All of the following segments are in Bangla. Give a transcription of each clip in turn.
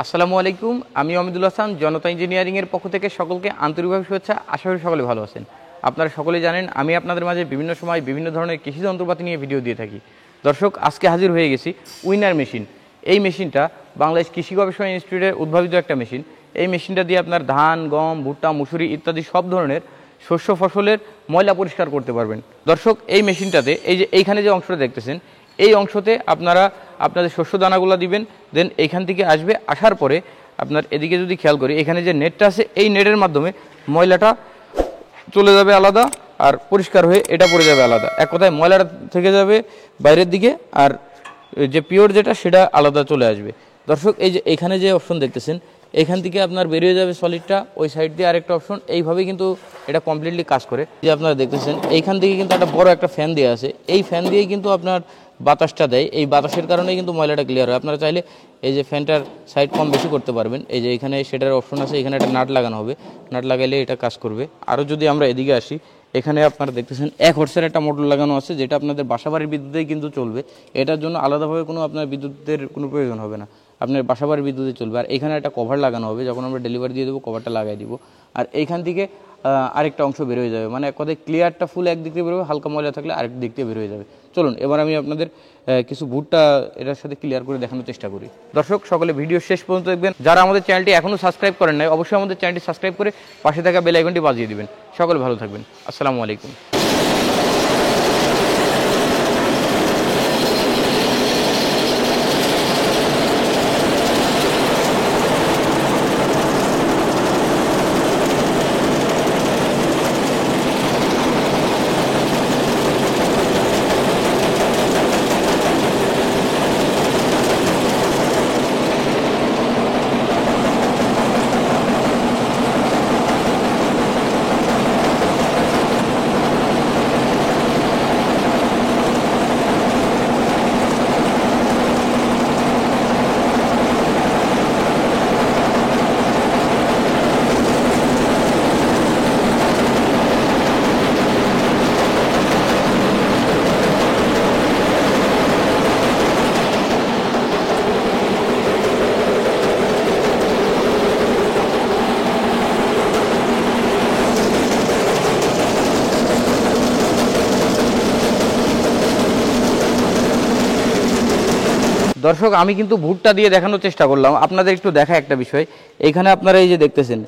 আসসালামু আলাইকুম, আমি অমিদুল হাসান, জনতা ইঞ্জিনিয়ারিংয়ের পক্ষ থেকে সকলকে আন্তরিকভাবে শুভেচ্ছা। আশা করি সকলে ভালো আছেন। আপনারা সকলেই জানেন আমি আপনাদের মাঝে বিভিন্ন সময় বিভিন্ন ধরনের কৃষি যন্ত্রপাতি নিয়ে ভিডিও দিয়ে থাকি। দর্শক, আজকে হাজির হয়ে গেছি উইনার মেশিন। এই মেশিনটা বাংলাদেশ কৃষি গবেষণা ইনস্টিটিউটের উদ্ভাবিত একটা মেশিন। এই মেশিনটা দিয়ে আপনার ধান, গম, ভুট্টা, মুসুরি ইত্যাদি সব ধরনের শস্য ফসলের ময়লা পরিষ্কার করতে পারবেন। দর্শক, এই মেশিনটাতে এই যে এইখানে যে অংশটা দেখতেছেন, এই অংশতে আপনারা আপনাদের শস্য দানাগুলো দিবেন, দেন এইখান থেকে আসবে। আসার পরে আপনার এদিকে যদি খেয়াল করি, এখানে যে নেটটা আছে, এই নেটের মাধ্যমে ময়লাটা চলে যাবে আলাদা, আর পরিষ্কার হয়ে এটা পড়ে যাবে আলাদা। এক কথায় ময়লাটা থেকে যাবে বাইরের দিকে, আর যে পিওর যেটা সেটা আলাদা চলে আসবে। দর্শক, এই যে এখানে যে অপশন দেখতেছেন, এখান থেকে আপনার বেরিয়ে যাবে সলিডটা, ওই সাইড দিয়ে আরেকটা অপশন। এইভাবে কিন্তু এটা কমপ্লিটলি কাজ করে। যে আপনারা দেখতেছেন এইখান থেকে কিন্তু একটা বড় একটা ফ্যান দেওয়া আছে, এই ফ্যান দিয়েই কিন্তু আপনার বাতাসটা দেয়। এই বাতাসের কারণেই কিন্তু ময়লাটা ক্লিয়ার হয়। আপনারা চাইলে এই যে ফ্যানটার সাইড কম বেশি করতে পারবেন। এই যে এখানে সেটার অপশন আছে, এখানে একটা নাট লাগানো হবে, নাট লাগাইলে এটা কাজ করবে। আরও যদি আমরা এদিকে আসি, এখানে আপনারা দেখতেছেন 1 হর্সের একটা মোটর লাগানো আছে, যেটা আপনাদের বাসাবাড়ির বিদ্যুতেই কিন্তু চলবে। এটার জন্য আলাদাভাবে কোনো আপনার বিদ্যুতের কোনো প্রয়োজন হবে না, আপনার বাসাবাড়ির বিদ্যুতে চলবে। আর এখানে একটা কভার লাগানো হবে, যখন আমরা ডেলিভারি দিয়ে দেবো কভারটা লাগাই দিব। আর এইখান থেকে আরেকটা অংশ বের হয়ে যাবে, মানে এক কথায় ক্লিয়ারটা ফুল একদিক দিয়ে বেরোবে, হালকা ময়লা থাকলে আরেক দিক দিয়ে বের হয়ে যাবে। চলুন এবার আমি আপনাদের কিছু ভুট্টা এটার সাথে ক্লিয়ার করে দেখানোর চেষ্টা করি। দর্শক, সকলে ভিডিও শেষ পর্যন্ত দেখবেন। যারা আমাদের চ্যানেলটি এখনও সাবস্ক্রাইব করেন নাই, অবশ্যই আমাদের চ্যানেলটি সাবস্ক্রাইব করে পাশে থাকা বেল আইকনটি বাজিয়ে দিবেন। সকলে ভালো থাকবেন। আসসালামু আলাইকুম। দর্শক, আমি কিন্তু ভুট্টা দিয়ে দেখানোর চেষ্টা করলাম। আপনাদের একটু দেখা একটা বিষয়, এইখানে আপনারা এই যে দেখতেছেন,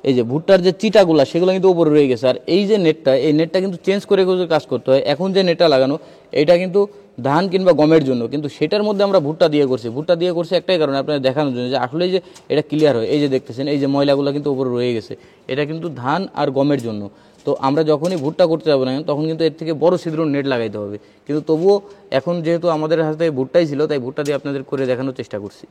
এই যে ভুট্টার যে চিটাগুলা সেগুলো কিন্তু উপরে রয়ে গেছে। আর এই যে নেটটা, এই নেটটা কিন্তু চেঞ্জ করে কাজ করতে হয়। এখন যে নেটটা লাগানো, এটা কিন্তু ধান কিংবা গমের জন্য, কিন্তু সেটার মধ্যে আমরা ভুট্টা দিয়ে করছি। ভুট্টা দিয়ে করছি একটাই কারণে, আপনাদের দেখানোর জন্য যে আসলে যে এটা ক্লিয়ার হয়। এই যে দেখতেছেন, এই যে ময়লাগুলো কিন্তু উপরে রয়ে গেছে, এটা কিন্তু ধান আর গমের জন্য। তো আমরা যখনই ভুট্টা করতে যাবো না তখন কিন্তু এর থেকে বড় ছিদ্র নেট লাগাইতে হবে। কিন্তু তবুও এখন যেহেতু আমাদের হাতে ভুট্টাই ছিল, তাই ভুট্টা দিয়ে আপনাদের করে দেখানোর চেষ্টা করছি।